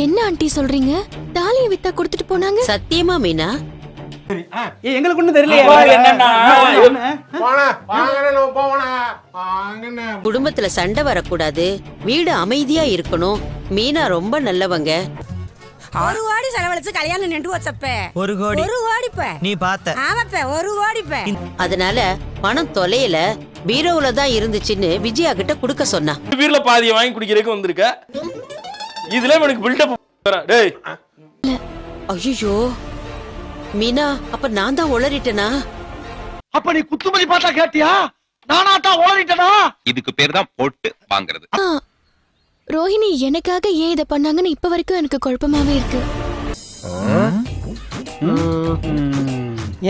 என்ன ஆண்டி சொல்றீங்க? தாலியை வித்தா கொடுத்துட்டு போனாங்க? சத்தியமா மீனா? எங்களுக்கு ஒண்ணும் தெரியலையே. குடும்பத்துல சண்டை வரக்கூடாது, வீடு அமைதியா இருக்கணும். மீனா ரொம்ப நல்லவங்க. 1 கோடி செலவழிச்சு கல்யாணம் நின்று வச்சப்ப 1 கோடி 1 கோடிப்ப நீ பார்த்த. ஆமாப்ப 1 கோடிப்ப. அதனால பணம் தொலையில பீரோவுல தான் இருந்துச்சுன்னு விஜயா கிட்ட குடுக்க சொன்னா. பீர்ல பாதியை வாங்கி குடிக்கிறதுக்கு வந்திருக்க. இதுல எனக்கு பில்டப் டேய். ஐயோ மீனா, அப்ப நான் தான் உளறிட்டேனா? அப்ப நீ குத்துமதி பார்த்தா கேட்டியா? நானா தான் ஓடிட்டனா? இதுக்கு பேர் தான் போட்டு வாங்குறது. ரோஹிணி எனக்காக ஏன் இத பண்ணாங்கன்னு இப்ப வரைக்கும் எனக்கு குழப்பமாவே இருக்கு.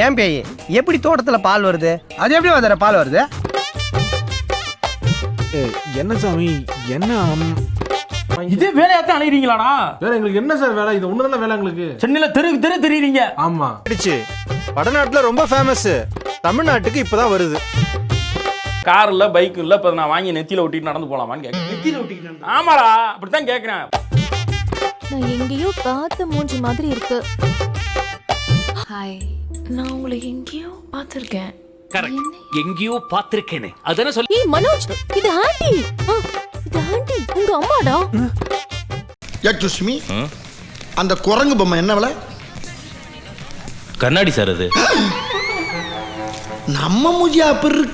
ஏன் பேய் எப்படி தோட்டத்துல பால் வருது? அது எப்படி வந்தற பால் வருது? என்ன சாமி என்ன இதே வேலையாத்தான் அலையறீங்களாடா? வேற எங்களுக்கு என்ன சார் வேலை? இது ஒண்ணுதான வேலை எங்களுக்கு. சென்னையில தெரு தெரியுறீங்க. ஆமா வடநாட்டுல ரொம்ப ஃபேமஸ், தமிழ்நாட்டுக்கு இப்பதான் வருது. கார் இல்ல, பைக் இல்ல, இப்ப நான் வாங்கி நெத்தியில ஒட்டிட்டு நடந்து போலாமான்னு கேக்குறேன். நெத்தியில ஒட்டிக்கிட்டாங்க. ஆமாடா, அப்படித்தான் கேக்குறேன். நான் எங்கேயோ பார்த்த மூஞ்சி மாதிரி இருக்கு. ஹாய், நான் உங்களை எங்கேயோ பார்த்திருக்கேன். எங்கேயோ பார்த்திருக்கேனே அதானே சொல்லி. ஏய் மனோஜ், இது ஆண்டி. இது ஆண்டி, உங்க அம்மாடா. யக்ஷுஷ்மி, அந்த குரங்கு பொம்மை என்ன விலை? கண்ணாடி சார் அது. நம்ம மூஞ்சி அப்படி இருக்கு.